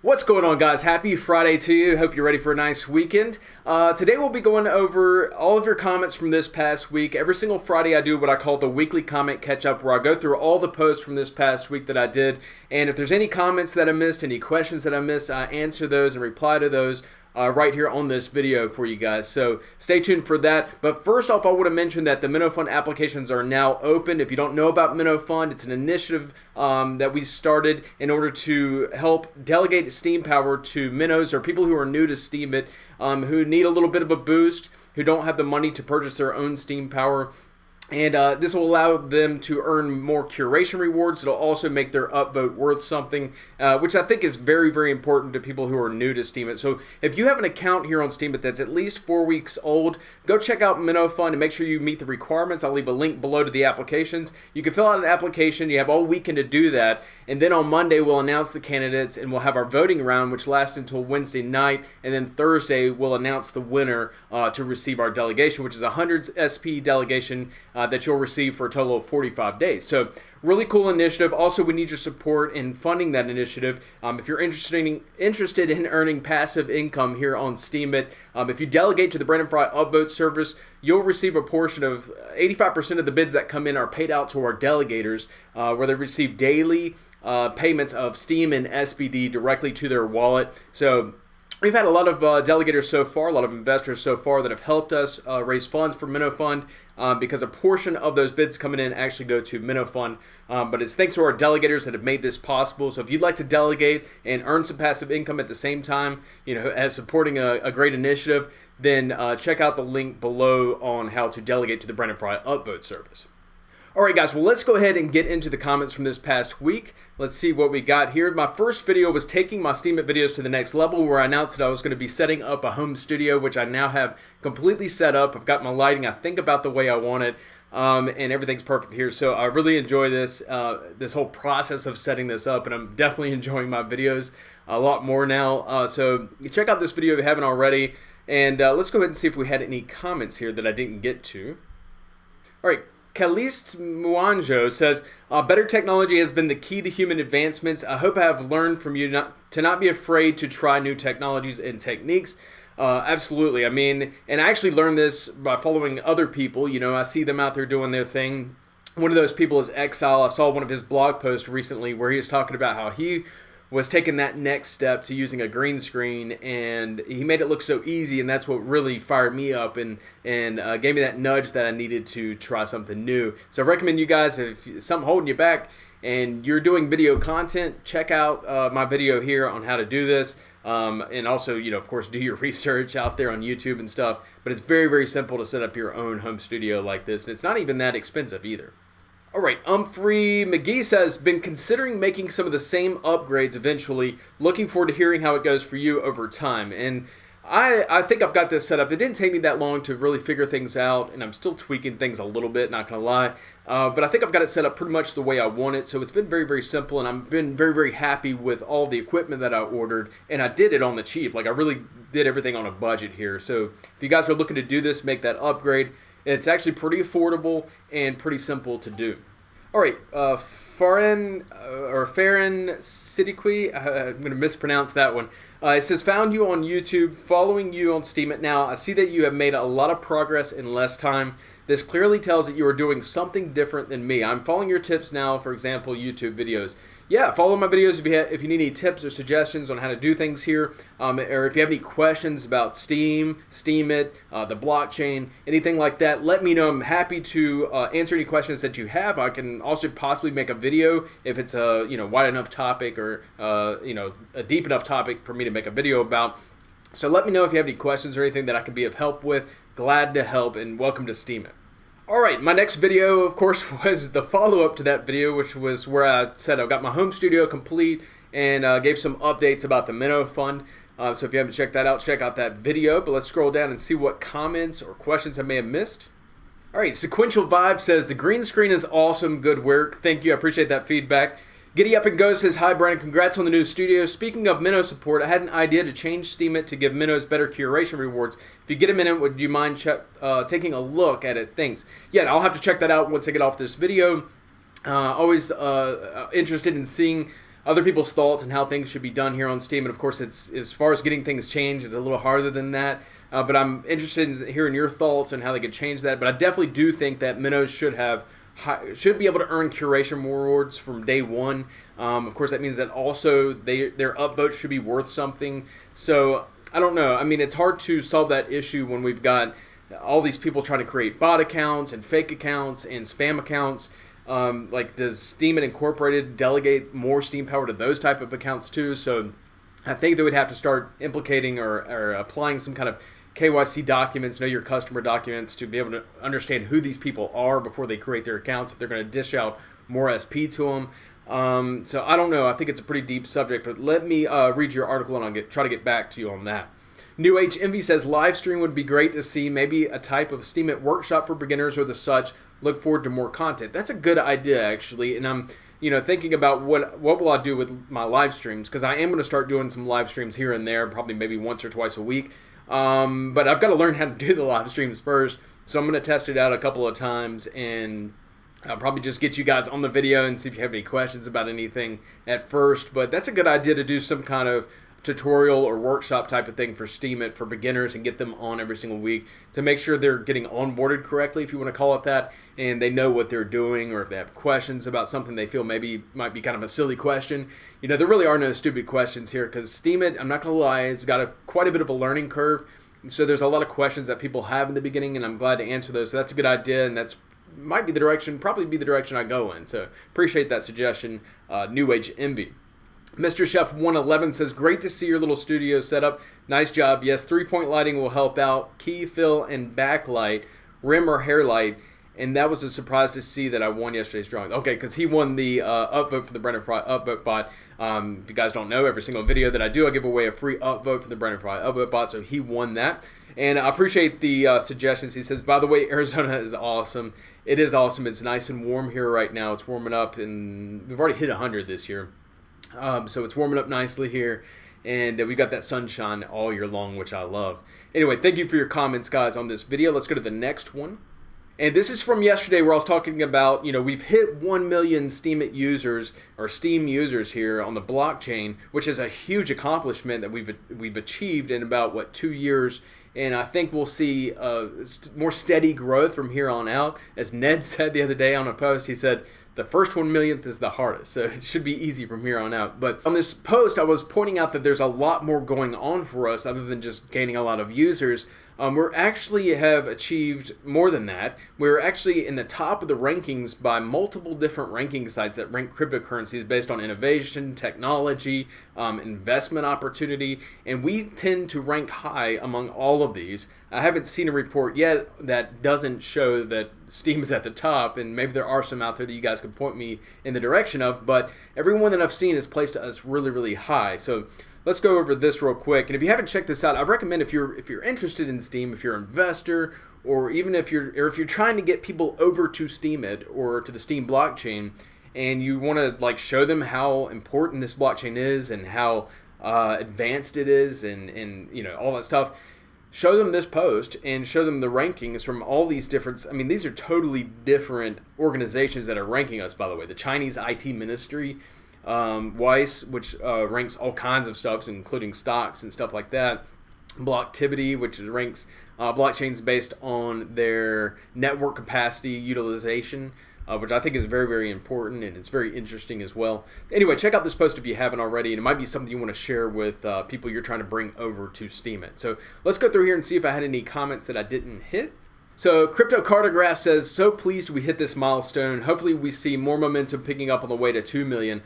What's going on, guys? Happy Friday to you. Hope you're ready for a nice weekend. Today we'll be going over all of your comments from this past week. Every single Friday I do what I call the weekly comment catch-up, where I go through all the posts from this past week that I did. And if there's any comments that I missed, any questions that I missed, I answer those and reply to those right here on this video for you guys. So stay tuned for that. But first off, I want to mention that the MinnowFund applications are now open. If you don't know about MinnowFund, it's an initiative that we started in order to help delegate Steam power to minnows or people who are new to Steemit, who need a little bit of a boost, who don't have the money to purchase their own Steam power. And this will allow them to earn more curation rewards. It'll also make their upvote worth something, which I think is very, very important to people who are new to Steemit. So if you have an account here on Steemit that's at least 4 weeks old, go check out MinnowFund and make sure you meet the requirements. I'll leave a link below to the applications. You can fill out an application. You have all weekend to do that. And then on Monday, we'll announce the candidates and we'll have our voting round, which lasts until Wednesday night. And then Thursday, we'll announce the winner to receive our delegation, which is a 100 SP delegation that you'll receive for a total of 45 days. So really cool initiative. Also, we need your support in funding that initiative. If you're interested in earning passive income here on Steemit, if you delegate to the Frye upvote service, you'll receive a portion of 85% of the bids that come in are paid out to our delegators, where they receive daily payments of Steam and SBD directly to their wallet. So we've had a lot of delegators so far, a lot of investors so far that have helped us raise funds for MinnowFund, because a portion of those bids coming in actually go to MinnowFund. But it's thanks to our delegators that have made this possible. So if you'd like to delegate and earn some passive income at the same time, as supporting a great initiative, then check out the link below on how to delegate to the Frye upvote service. Alright guys, well let's go ahead and get into the comments from this past week. Let's see what we got here. My first video was taking my Steemit videos to the next level, where I announced that I was going to be setting up a home studio, which I now have completely set up. I've got my lighting, I think, about the way I want it, and everything's perfect here. So I really enjoy this whole process of setting this up, and I'm definitely enjoying my videos a lot more now. So check out this video if you haven't already, and let's go ahead and see if we had any comments here that I didn't get to. Alright. Kalist Muanjo says, better technology has been the key to human advancements. I hope I have learned from you to not be afraid to try new technologies and techniques. Absolutely. I mean, and I actually learned this by following other people. I see them out there doing their thing. One of those people is Exile. I saw one of his blog posts recently where he was talking about how he was taking that next step to using a green screen, and he made it look so easy, and that's what really fired me up and gave me that nudge that I needed to try something new. So I recommend you guys, if something holding you back and you're doing video content, check out my video here on how to do this, and also, of course, do your research out there on YouTube and stuff. But it's very, very simple to set up your own home studio like this, and it's not even that expensive either. Alright, Frye McGee says, been considering making some of the same upgrades eventually. Looking forward to hearing how it goes for you over time. And I think I've got this set up. It didn't take me that long to really figure things out, and I'm still tweaking things a little bit, not going to lie. But I think I've got it set up pretty much the way I want it. So it's been very, very simple, and I've been very, very happy with all the equipment that I ordered. And I did it on the cheap. Like, I really did everything on a budget here. So if you guys are looking to do this, make that upgrade. It's actually pretty affordable and pretty simple to do. All right, Farron Siddiqui, I'm going to mispronounce that one. It says, found you on YouTube, following you on Steemit now. I see that you have made a lot of progress in less time. This clearly tells that you are doing something different than me. I'm following your tips now, for example, YouTube videos. Yeah, follow my videos if you need any tips or suggestions on how to do things here, or if you have any questions about Steam, Steemit, the blockchain, anything like that, let me know. I'm happy to answer any questions that you have. I can also possibly make a video if it's a wide enough topic or a deep enough topic for me to make a video about. So let me know if you have any questions or anything that I can be of help with. Glad to help, and welcome to Steemit. Alright, my next video, of course, was the follow-up to that video, which was where I said I've got my home studio complete and gave some updates about the MinnowFund. So if you haven't checked that out, check out that video. But let's scroll down and see what comments or questions I may have missed. Alright, Sequential Vibe says, the green screen is awesome, good work. Thank you, I appreciate that feedback. Giddy Up and Go says, hi Brandon, congrats on the new studio. Speaking of Minnow support, I had an idea to change Steemit to give Minnows better curation rewards. If you get a minute, would you mind taking a look at it? Thanks. Yeah, I'll have to check that out once I get off this video. Always interested in seeing other people's thoughts and how things should be done here on Steam. And of course, it's as far as getting things changed, it's a little harder than that. But I'm interested in hearing your thoughts and how they could change that. But I definitely do think that minnows should be able to earn curation rewards from day one. Of course, that means that also their upvotes should be worth something. So I don't know. I mean, it's hard to solve that issue when we've got all these people trying to create bot accounts and fake accounts and spam accounts. Like, does Steemit Incorporated delegate more Steam power to those type of accounts too? So I think they would have to start implicating or applying some kind of KYC documents, know your customer documents, to be able to understand who these people are before they create their accounts, if they're going to dish out more SP to them. So I don't know. I think it's a pretty deep subject, but let me read your article and I'll try to get back to you on that. New Age Envy says live stream would be great to see, maybe a type of Steemit workshop for beginners or the such. Look forward to more content. That's a good idea, actually, and I'm thinking about what will I do with my live streams, because I am going to start doing some live streams here and there, probably maybe once or twice a week. But I've got to learn how to do the live streams first, so I'm going to test it out a couple of times, and I'll probably just get you guys on the video and see if you have any questions about anything at first. But that's a good idea to do some kind of tutorial or workshop type of thing for Steemit for beginners and get them on every single week to make sure they're getting onboarded correctly, if you want to call it that, and they know what they're doing, or if they have questions about something they feel maybe might be kind of a silly question. There really are no stupid questions here, because Steemit, I'm not going to lie, it's got quite a bit of a learning curve. So there's a lot of questions that people have in the beginning, and I'm glad to answer those. So that's a good idea, and that's might be the direction, probably be the direction I go in. So appreciate that suggestion, New Age Envy. Mr. Chef 111 says, great to see your little studio set up. Nice job. Yes, 3-point lighting will help out. Key, fill, and backlight, rim or hair light. And that was a surprise to see that I won yesterday's drawing. Okay, because he won the upvote for the Brendan Frye upvote bot. If you guys don't know, every single video that I do, I give away a free upvote for the Brendan Frye upvote bot. So he won that. And I appreciate the suggestions. He says, by the way, Arizona is awesome. It is awesome. It's nice and warm here right now. It's warming up, and we've already hit 100 this year. So it's warming up nicely here, and we got that sunshine all year long, which I love. Anyway, thank you for your comments, guys, on this video. Let's go to the next one. And this is from yesterday, where I was talking about, we've hit 1 million Steemit users, or Steam users here on the blockchain, which is a huge accomplishment that we've achieved in about, 2 years. And I think we'll see more steady growth from here on out. As Ned said the other day on a post, he said, the first 1 millionth is the hardest, so it should be easy from here on out. But on this post, I was pointing out that there's a lot more going on for us other than just gaining a lot of users. We're actually have achieved more than that. We're actually in the top of the rankings by multiple different ranking sites that rank cryptocurrencies based on innovation, technology, investment opportunity, and we tend to rank high among all of these. I haven't seen a report yet that doesn't show that Steam is at the top, and maybe there are some out there that you guys could point me in the direction of, but everyone that I've seen has placed us really, really high. So let's go over this real quick. And if you haven't checked this out, I recommend if you're interested in Steam, if you're an investor, or even if you're trying to get people over to Steemit or to the Steam blockchain, and you want to show them how important this blockchain is and how advanced it is, and all that stuff. Show them this post and show them the rankings from all these different, these are totally different organizations that are ranking us, by the way. The Chinese IT Ministry, Weiss, which ranks all kinds of stuff, including stocks and stuff like that. Blocktivity, which ranks blockchains based on their network capacity utilization, which I think is very, very important, and it's very interesting as well. Anyway, check out this post if you haven't already, and it might be something you want to share with people you're trying to bring over to Steemit. So let's go through here and see if I had any comments that I didn't hit. So Crypto Cartograph says, so pleased we hit this milestone. Hopefully we see more momentum picking up on the way to 2 million.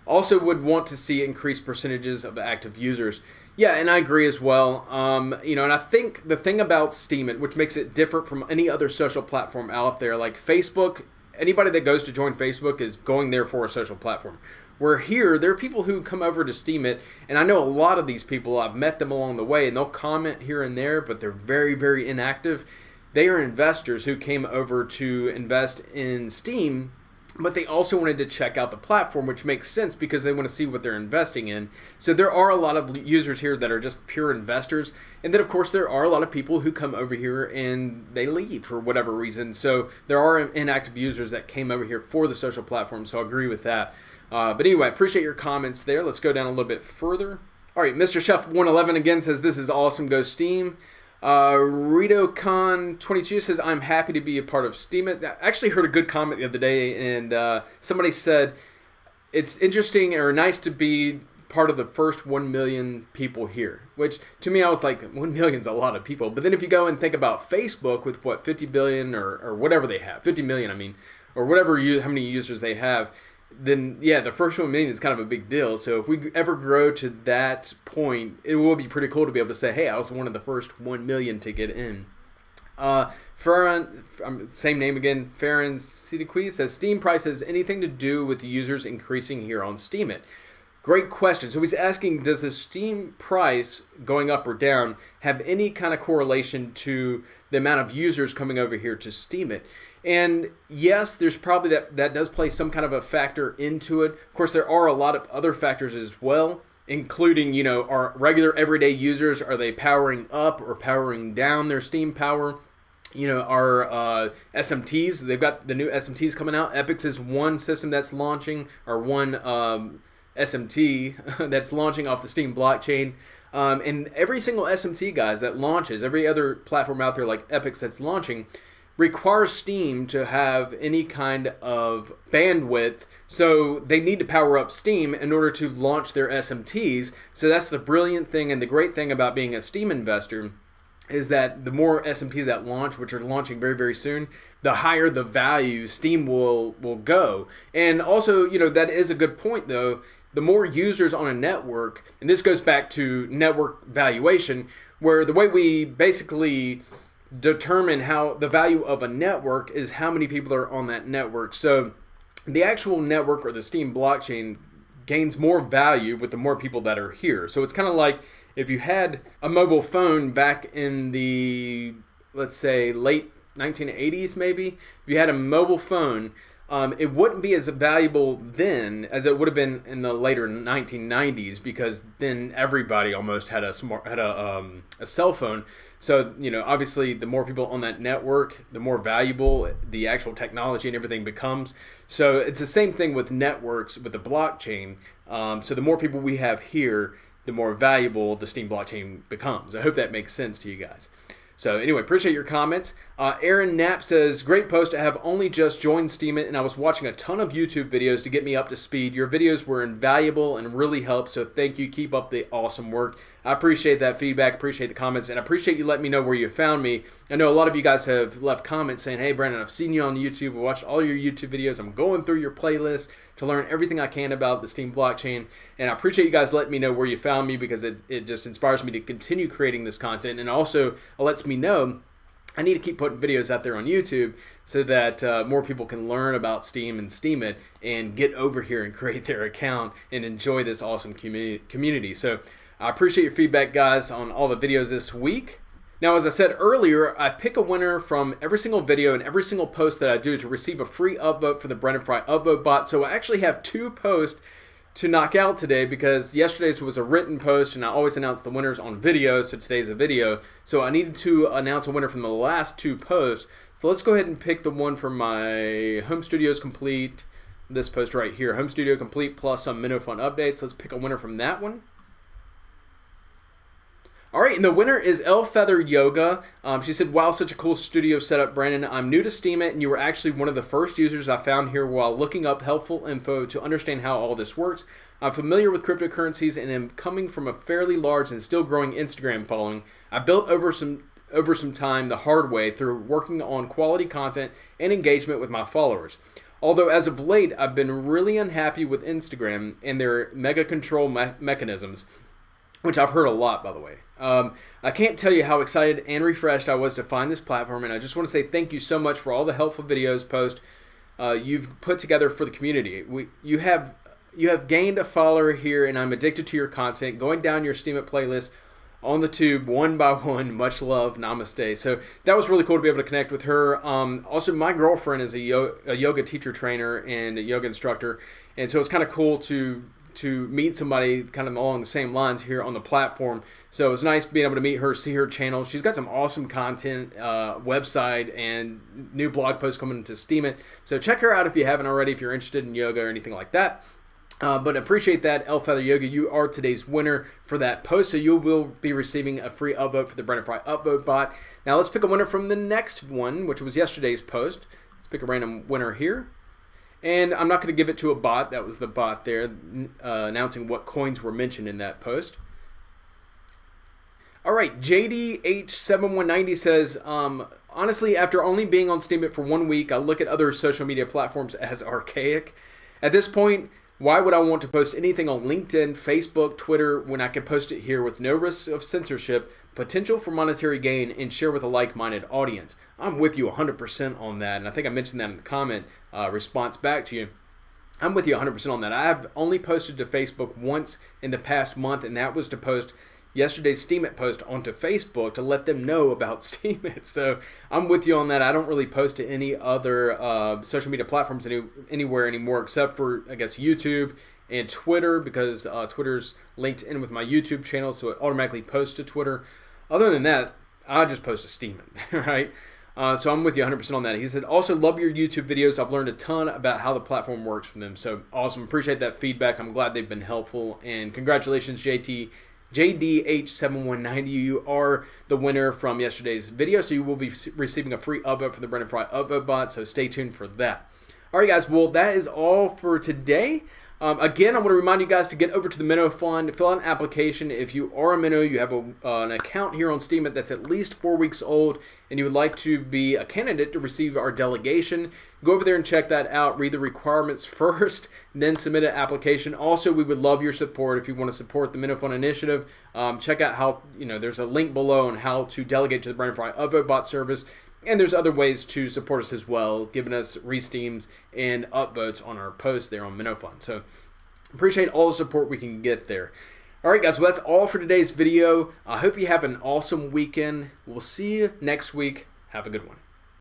Also would want to see increased percentages of active users. Yeah, and I agree as well. And I think the thing about Steemit, which makes it different from any other social platform out there, like Facebook, anybody that goes to join Facebook is going there for a social platform. Where here, there are people who come over to Steemit, and I know a lot of these people, I've met them along the way, and they'll comment here and there, but they're very, very inactive. They are investors who came over to invest in Steam, but they also wanted to check out the platform, which makes sense because they want to see what they're investing in. So there are a lot of users here that are just pure investors. And then, of course, there are a lot of people who come over here and they leave for whatever reason. So there are inactive users that came over here for the social platform, so I agree with that. But anyway, I appreciate your comments there. Let's go down a little bit further. All right, Mr. Chef 111 again says, this is awesome, go Steem. RitoCon22 says, I'm happy to be a part of Steemit. I actually heard a good comment the other day, and somebody said, it's interesting or nice to be part of the first 1 million people here, which to me, I was like, 1 million's a lot of people. But then if you go and think about Facebook with what, 50 billion or whatever they have, 50 million, I mean, or whatever, how many users they have, then yeah, the first 1 million is kind of a big deal. So if we ever grow to that point, it will be pretty cool to be able to say, hey, I was one of the first 1 million to get in. Farron, same name again, Farron Siddiqui says, Steam price has anything to do with the users increasing here on Steemit? Great question. So he's asking, does the Steam price going up or down have any kind of correlation to the amount of users coming over here to Steemit? And yes, there's probably that does play some kind of a factor into it. Of course, there are a lot of other factors as well, including, you know, our regular everyday users, are they powering up or powering down their Steam power? You know, our SMTs, they've got the new SMTs coming out. Epix is one system that's launching, or one SMT that's launching off the Steam blockchain. And every single SMT, guys, that launches, every other platform out there like Epix that's launching, requires Steam to have any kind of bandwidth, so they need to power up Steam in order to launch their SMTs. So that's the brilliant thing and the great thing about being a Steam investor, is that the more SMTs that launch, which are launching very, very soon, the higher the value Steam will go. And also, you know, that is a good point though, the more users on a network, and this goes back to network valuation, where the way we basically determine how the value of a network is how many people are on that network. So the actual network or the Steam blockchain gains more value with the more people that are here. So it's kind of like if you had a mobile phone back in the, let's say, late 1980s maybe, if you had a mobile phone, it wouldn't be as valuable then as it would have been in the later 1990s, because then everybody almost had a cell phone. So, you know, obviously the more people on that network, the more valuable the actual technology and everything becomes. So it's the same thing with networks, with the blockchain. So the more people we have here, the more valuable the Steam blockchain becomes. I hope that makes sense to you guys. So anyway, appreciate your comments. Aaron Knapp says, great post. I have only just joined Steemit and I was watching a ton of YouTube videos to get me up to speed. Your videos were invaluable and really helped, so thank you. Keep up the awesome work. I appreciate that feedback, appreciate the comments, and I appreciate you letting me know where you found me. I know a lot of you guys have left comments saying, hey Brandon, I've seen you on YouTube, I watched all your YouTube videos, I'm going through your playlist to learn everything I can about the Steam blockchain, and I appreciate you guys letting me know where you found me, because it just inspires me to continue creating this content, and also it lets me know I need to keep putting videos out there on YouTube so that more people can learn about Steam and Steemit and get over here and create their account and enjoy this awesome community. So I appreciate your feedback, guys, on all the videos this week. Now, as I said earlier, I pick a winner from every single video and every single post that I do to receive a free upvote for the Brandon Frye upvote bot. So I actually have 2 posts to knock out today, because yesterday's was a written post and I always announce the winners on video, so today's a video. So I needed to announce a winner from the last 2 posts. So let's go ahead and pick the one from my Home Studios Complete, this post right here, Home Studio Complete plus some MinnowFund updates. Let's pick a winner from that one. All right, and the winner is El Feather Yoga. She said, wow, such a cool studio setup, Brandon. I'm new to Steemit, and you were actually one of the first users I found here while looking up helpful info to understand how all this works. I'm familiar with cryptocurrencies and am coming from a fairly large and still growing Instagram following. I built over some time the hard way through working on quality content and engagement with my followers. Although as of late, I've been really unhappy with Instagram and their mega control mechanisms, which I've heard a lot, by the way. I can't tell you how excited and refreshed I was to find this platform, and I just want to say thank you so much for all the helpful videos, posts you've put together for the community. You have gained a follower here, and I'm addicted to your content. Going down your Steemit playlist on the tube one by one. Much love, namaste. So that was really cool to be able to connect with her. Also, my girlfriend is a yoga teacher trainer and a yoga instructor, and so it's kind of cool to meet somebody kind of along the same lines here on the platform. So it was nice being able to meet her, see her channel. She's got some awesome content, website, and new blog posts coming into Steemit. So check her out if you haven't already, if you're interested in yoga or anything like that. But appreciate that, El Feather Yoga. You are today's winner for that post, so you will be receiving a free upvote for the Brendan Frye upvote bot. Now let's pick a winner from the next one, which was yesterday's post. Let's pick a random winner here. And I'm not going to give it to a bot. That was the bot there announcing what coins were mentioned in that post. All right, JDH7190 says, honestly, after only being on Steemit for 1 week, I look at other social media platforms as archaic. At this point, why would I want to post anything on LinkedIn, Facebook, Twitter, when I can post it here with no risk of censorship, potential for monetary gain, and share with a like-minded audience? I'm with you 100% on that, and I think I mentioned that in the comment response back to you. I'm with you 100% on that. I have only posted to Facebook once in the past month, and that was to post yesterday's Steemit post onto Facebook to let them know about Steemit. So I'm with you on that. I don't really post to any other social media platforms anywhere anymore, except for, I guess, YouTube and Twitter, because Twitter's linked in with my YouTube channel, so it automatically posts to Twitter. Other than that, I just post to Steemit, right? So I'm with you 100% on that. He said, also love your YouTube videos. I've learned a ton about how the platform works from them. So awesome. Appreciate that feedback. I'm glad they've been helpful. And congratulations, JDH7190, you are the winner from yesterday's video, so you will be receiving a free upvote for the Brendan Frye upvote bot, so stay tuned for that. All right, guys, well, that is all for today. Again, I want to remind you guys to get over to the MinnowFund, fill out an application. If you are a Minnow, you have an account here on Steemit that's at least 4 weeks old, and you would like to be a candidate to receive our delegation, go over there and check that out. Read the requirements first, then submit an application. Also, we would love your support if you want to support the MinnowFund initiative. Check out how, there's a link below on how to delegate to the Brendan Frye upvote bot service. And there's other ways to support us as well, giving us re-steams and upvotes on our posts there on MinnowFund. So appreciate all the support we can get there. All right, guys, well, that's all for today's video. I hope you have an awesome weekend. We'll see you next week. Have a good one.